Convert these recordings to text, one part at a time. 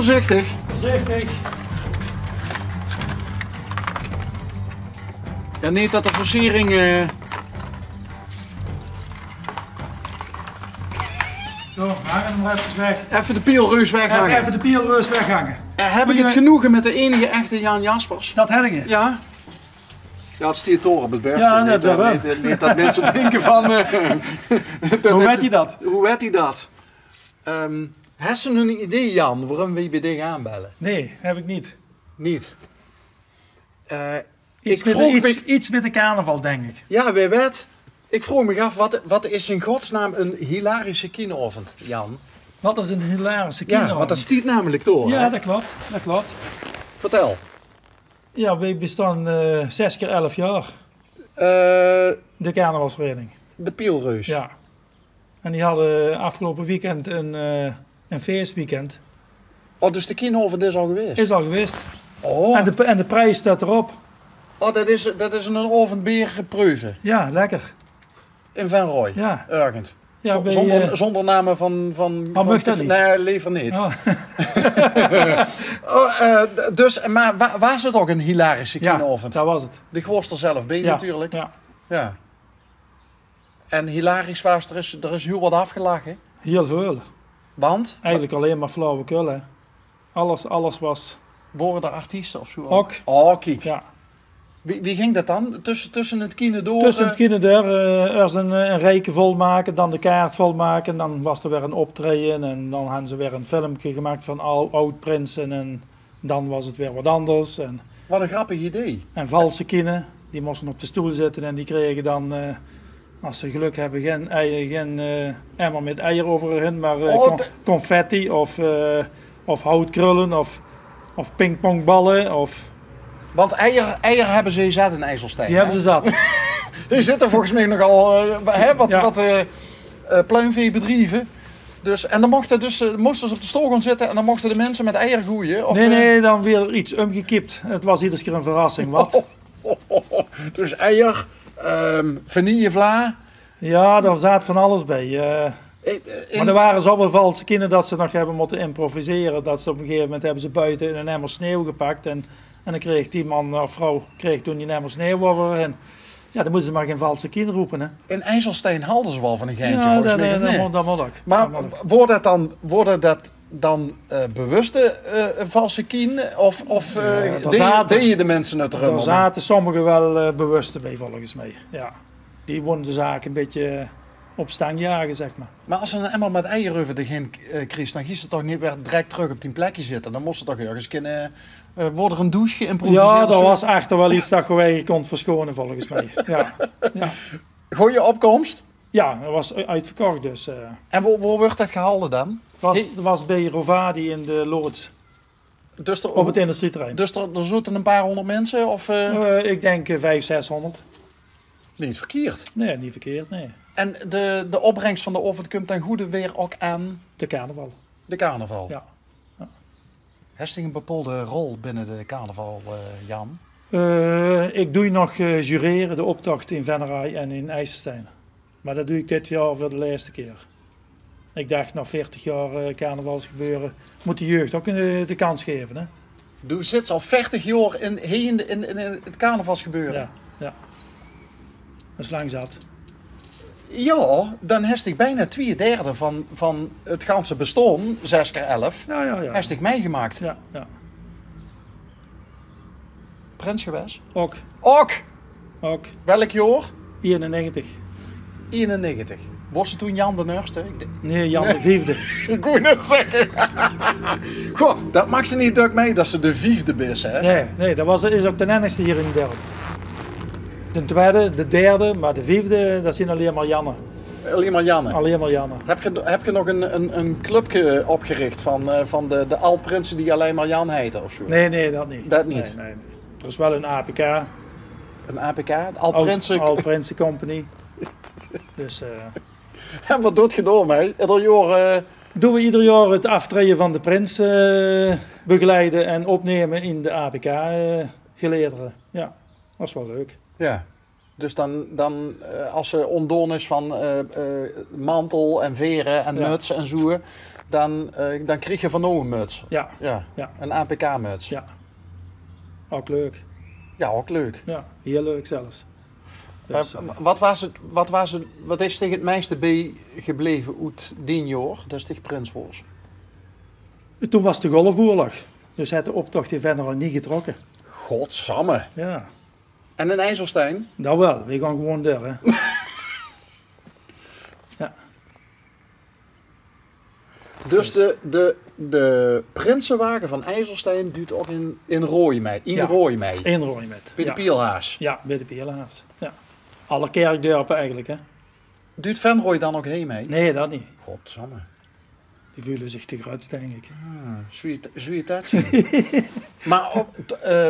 voorzichtig. Voorzichtig. Ja, niet dat de versiering... Zo, hangen hem maar even weg. Even de pielreus weghangen. Even de pielreus weghangen. Heb ik het genoegen met de enige echte Jan Jaspers? Dat heb ik. Ja? Ja, het stiert door op het bergje. Ja, dat wel. Niet dat mensen denken van... Hoe weet hij dat? Hoe weet hij dat? Heb je een idee, Jan, waarom we bij dich aanbellen? Nee, heb ik niet. Niet? Iets met de carnaval, denk ik. Ja, wie weet. Ik vroeg me af, wat is in godsnaam een hilarische kinoavond, Jan? Wat is een hilarische kino? Ja, want dat stiert namelijk door. Ja, hè? dat klopt. Dat klopt. Vertel. Ja, wij bestaan 6 keer 11 jaar. De carnavalsvereniging. De Pielreus. Ja. En die hadden afgelopen weekend een feestweekend. Oh, dus de kinoavond is al geweest? Is al geweest. Oh, En de prijs staat erop. oh dat is een ovendbeer geproeven. Ja, lekker. In Van Rooij. Ja. Ergens. Ja, bij, zonder namen van mag dat niet? Nee, liever niet. Oh. Dus, maar waar zit ook een hilarische Ja, kinoavond? dat was het. De Gworster zelf, ben je Ja, natuurlijk. ja. Ja. En hilarisch was, er is heel wat afgelachen. Heel veel. Want? Eigenlijk alleen maar flauwekul, hè. Alles was... Worden er artiesten of zo? Ook. Oh, kijk. Ja. Wie ging dat dan? Tussen het kino door? Tussen het kinderen eerst een rijke volmaken, dan de kaart volmaken. Dan was er weer een optreden en dan hadden ze weer een filmpje gemaakt van oud-prinsen. En dan was het weer wat anders. Wat een grappig idee. En valse kinderen, die moesten op de stoel zitten en die kregen dan, als ze geluk hebben, geen emmer met eier over hen, maar confetti of houtkrullen of pingpongballen of... Want eier hebben ze zat in IJsselstein. Die hebben ze zat. Er zitten volgens mij nogal wat pluimveebedrijven. Dus, en dan moesten ze op de stoel gaan zitten en dan mochten de mensen met eieren gooien. Of, Nee, dan weer iets omgekipt. Het was iedere keer een verrassing. Wat? Dus eier, vanillevla. Ja, daar zat van alles bij. Maar er waren zoveel valse kinderen dat ze nog hebben moeten improviseren. Dat ze op een gegeven moment hebben ze buiten in een emmer sneeuw gepakt. En dan kreeg die man of vrouw toen die emmer sneeuw over hen. Ja, dan moeten ze maar geen valse kinderen roepen. Hè. In IJsselstein hadden ze wel van een geintje, Ja, volgens mij. dat moet ook. Maar worden dat dan bewuste valse kien? Of deed je de mensen het erom? Er zaten sommigen wel bewust bij, volgens mij. Ja. Die wonnen de zaak een beetje op stang jagen, zeg maar. Maar als ze een emmer met eieren over de heen kreeg, dan ging ze toch niet weer direct terug op die plekje zitten. Dan moest ze toch ergens kunnen... wordt er een douche geïmproviseerd? Ja, er was echter wel iets dat je kon verschonen, volgens mij. Ja. Ja. Goeie opkomst? Ja, dat was uitverkocht dus. En waar wordt dat gehouden dan? Het was bij Rovadi in de loods. Dus op het industrieterrein. Dus er zitten een paar honderd mensen? Of, ik denk 500, 600. Niet verkeerd. Nee, niet verkeerd, nee. En de opbrengst van de oven komt ten goede weer ook aan? De carnaval. De carnaval? Ja. Ja. Heeft u een bepaalde rol binnen de carnaval, Jan? Ik doe nog jureren, de optocht in Venray en in IJsselstein. Maar dat doe ik dit jaar voor de laatste keer. Ik dacht, na 40 jaar carnavalsgebeuren moet de jeugd ook de kans geven. Hè? Du zit al 40 jaar in het carnavalsgebeuren? Ja, ja. Dat is lang zat. Ja, dan heb ik bijna 2/3 van het ganse bestaan, 6 keer 11, ja. heb ik meegemaakt. Ja, ja. Prins geweest? Ook. Ook? Welk jaar? 91. 91. Was het toen Jan de Nurste? Nee, Jan de Vijfde. Ik wou net zeggen. Goh, dat mag ze niet druk mee dat ze de 5e is, hè? Nee, dat is ook de enigste hier in Delft. De tweede, de derde, maar de 5e, dat zijn alleen maar Janne. Alleen maar Janne? Alleen maar Janne. Heb je nog een clubje opgericht van de alt-prinsen die alleen maar Jan heten of zo? Nee, dat niet. Dat niet? Nee. Er is wel een APK. Een APK? Alt-prinsen? Alt-prinsen Company. Dus, en wat doet je door mee? Ieder jaar... Doen we ieder jaar het aftreden van de prins begeleiden en opnemen in de APK gelederen. Ja, dat is wel leuk. Ja. Dus dan als ze ontdoen is van mantel en veren en muts en zo, dan krijg je van een muts. Ja. Een APK-muts. Ja. Ook leuk. Ja, ook leuk. Ja, heel leuk zelfs. Dus, wat is tegen het meeste bij gebleven uit 10 jaar? Dat is tegen Prins Wors. Toen was de Golfoorlog. Dus hij had de optocht in verder nog niet getrokken. Godsamme. Ja. En in IJsselstein? Dat wel. We gaan gewoon daar, hè. Ja. Dus de Prinsenwagen van IJsselstein duurt ook in Rooimei. In Rooimei. In Rooimei. Bij de Pielhaas. Ja, bij de Pielhaas. Ja. Alle kerkdorpen eigenlijk, hè. Duurt Venrooy dan ook heen mee? Nee, dat niet. Godsamme. Die voelen zich te groot, denk ik. Zul je dat zien? Maar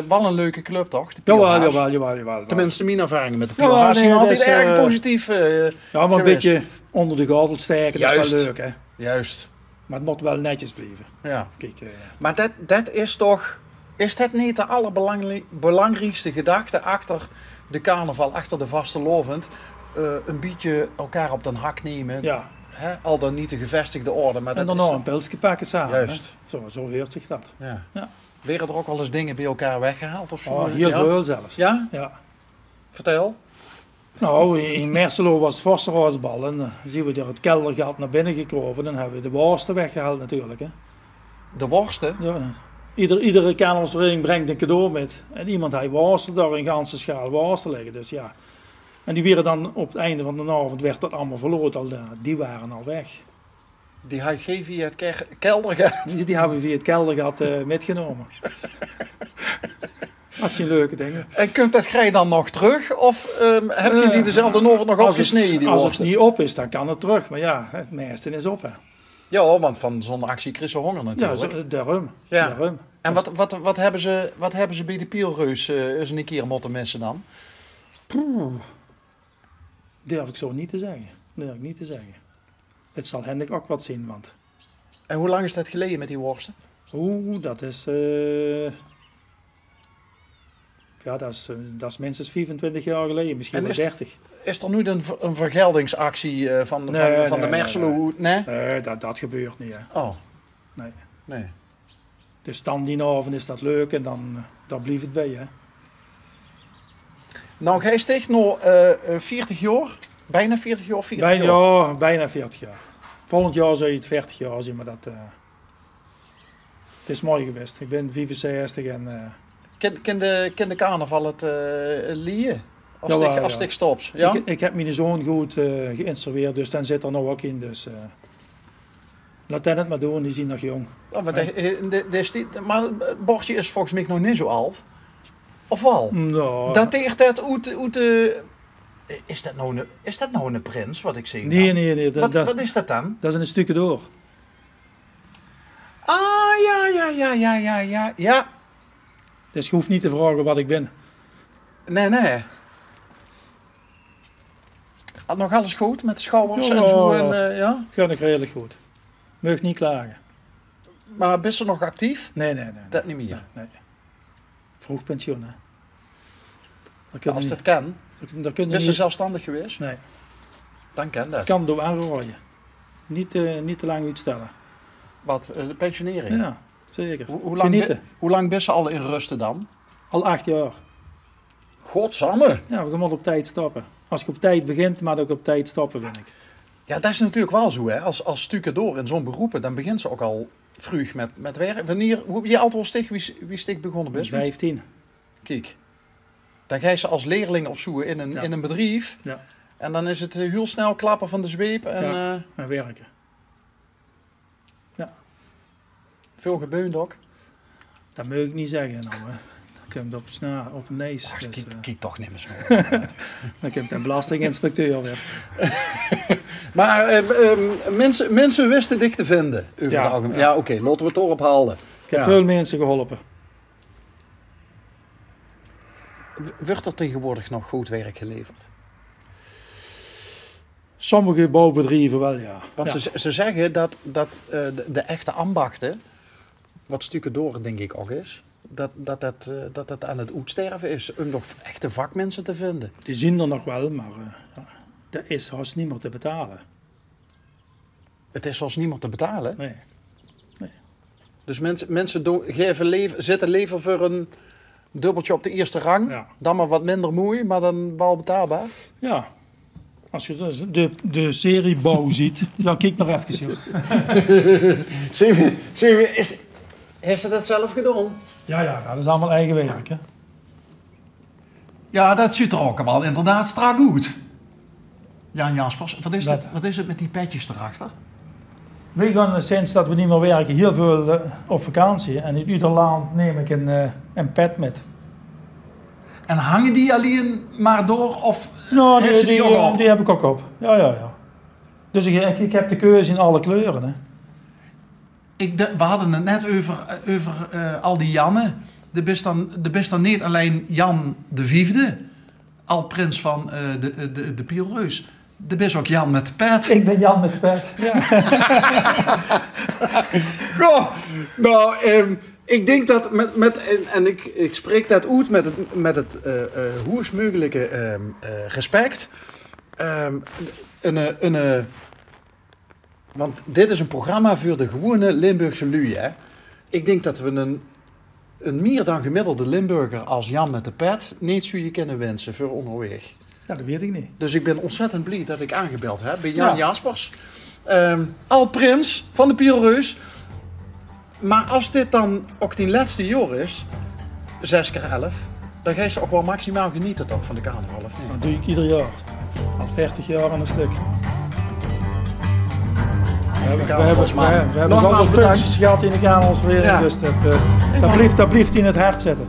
wel een leuke club, toch? Jawel. Tenminste, mijn ervaringen met de Pielhaas zijn altijd erg positief ja, maar een beetje onder de gordel steken, dat is wel leuk, hè. Juist. Maar het moet wel netjes blijven. Ja. Kijk, maar dat is toch... Is dat niet de allerbelangrijkste gedachte achter de carnaval, achter de vastelovend? Een beetje elkaar op den hak nemen. Ja. Hè? Al dan niet de gevestigde orde. Maar en dan nog een pilsje pakken samen. Juist. Zo heurt zich dat. Ja. Werden er ook wel eens dingen bij elkaar weggehaald? Of zo? Oh, heel veel zelfs. Ja? Ja. Vertel. Nou, in Merselo was het Vosterhuisbal en dan zien we door het keldergat naar binnen gekropen. Dan hebben we de worsten weggehaald natuurlijk. Hè. De worsten? Ja. Iedere carnavalsvereniging brengt een cadeau met. En iemand heeft worsten, daar een ganse schaal worsten liggen. Dus ja. En die werden dan op het einde van de avond werd dat allemaal verloren. Die waren al weg. Die had je via het keldergat? Die hebben we via het keldergat metgenomen. Dat zijn leuke dingen. En kunt dat grij dan nog terug? Of heb je die dezelfde avond nog opgesneden? Als het niet op is, dan kan het terug. Maar ja, het meeste is op. Hè. Ja, want van zo'n actie kreeg ze honger natuurlijk. Ja, daarom. Ja. Daarom. En wat hebben ze bij de Pielreus eens een keer moeten missen dan? Durf ik zo niet te zeggen. Het zal Hendrik ook wat zien, want... En hoe lang is dat geleden met die worsten? Dat is... Ja, dat is minstens 25 jaar geleden, misschien wel 30. Is er nu een vergeldingsactie van de Merselo? Nee, dat gebeurt niet. Hè. Oh. Nee. Dus dan die avond is dat leuk en dan blijft het bij. Hè. Nou, jij steekt nog 40 jaar? Bijna 40 jaar? 40 jaar? Ja, bijna 40 jaar. Volgend jaar zou je het 40 jaar zien, maar dat... het is mooi geweest. Ik ben 65 en... Ken de carnaval het lieën? Als ik stopt? Ja? Ik heb mijn zoon goed geïnstrueerd, dus dan zit er nou ook in. Dus laat hij het maar doen, die zien nog jong. Oh, maar het bordje is volgens mij nog niet zo oud. Of wel? Nou, dateert dat uit is dat nou een prins wat ik zie? Nee. Wat is dat dan? Dat is een stukje door. Ah, ja. Dus je hoeft niet te vragen wat ik ben. Nee. Had nog alles goed met de schouders en zo? Ja? Gaat nog redelijk goed. Mag niet klagen. Maar ben je nog actief? Nee. Dat niet meer? Nee. Vroeg pensioen, hè. Als dat kan. Ben je niet... zelfstandig geweest? Nee. Dan kan dat. Kan door aanrooien. Niet te lang uitstellen. Wat? De pensionering? Ja, zeker. Hoe lang ben je al in rusten dan? Al 8 jaar. Godsamme. Ja, we moeten op tijd stoppen. Als je op tijd begint, maar ook op tijd stoppen, vind ik. Ja, dat is natuurlijk wel zo, hè. Als stucadoor in zo'n beroepen, dan begint ze ook al vroeg met werk. Wanneer, je altijd stig, wie stik begonnen bent? 15. Kijk. Dan ga je ze als leerling of zo in een bedrijf. Ja. En dan is het heel snel klappen van de zweep. En werken. Ja. Veel gebeund ook. Dat mag ik niet zeggen. Nou, hè. Dan komt op een neus. Ach, dus, kijk toch niet meer zo. Dan komt een belastinginspecteur weer. Maar mensen wisten dich te vinden. Ja, oké, laten we het erop halen. Ik heb veel mensen geholpen. Wordt er tegenwoordig nog goed werk geleverd? Sommige bouwbedrijven wel, ja. Want ze zeggen dat de echte ambachten, wat stucadoren denk ik ook is, dat het aan het uitsterven is. Om nog echte vakmensen te vinden. Die zien er nog wel, maar er is haast niemand te betalen. Het is zoals niemand te betalen. Nee. Dus mensen zitten leven voor een dubbeltje op de eerste rang. Ja. Dan maar wat minder moeie, maar dan wel betaalbaar. Ja. Als je de seriebouw ziet. Ja, kijk nog even, joh. Heeft ze dat zelf gedaan? Ja, dat is allemaal eigen werk, hè. Ja, dat ziet er ook wel inderdaad strak uit. Jan Jaspers, wat is het met die petjes erachter? We gaan sinds dat we niet meer werken heel veel op vakantie. En in ieder land neem ik een pet met. En hangen die alleen maar door of nou, die ook op? Die heb ik ook op. Ja. Dus ik heb de keuze in alle kleuren. Hè. We hadden het net over al die Jannen. Er best dan niet alleen Jan de Vijfde, al prins van de Pielreus. Er is ook Jan met de pet. Ik ben Jan met de pet, ja. Goh, nou, ik denk dat ik spreek dat uit met het hoest mogelijke respect. Want dit is een programma voor de gewone Limburgse lui, hè. Ik denk dat we een meer dan gemiddelde Limburger als Jan met de pet niet zou je kunnen wensen voor onderweg. Ja, dat weet ik niet. Dus ik ben ontzettend blij dat ik aangebeld heb bij Jan Jaspers. Al prins van de Pielreus. Maar als dit dan ook die laatste jaar is, 6 keer 11, dan ga je ook wel maximaal genieten toch van de carnaval, of niet? Dat doe ik ieder jaar. Al 40 jaar aan een stuk. We hebben zoveel functies gehad in de carnavalswereld, dus dat blijft in het hart zetten.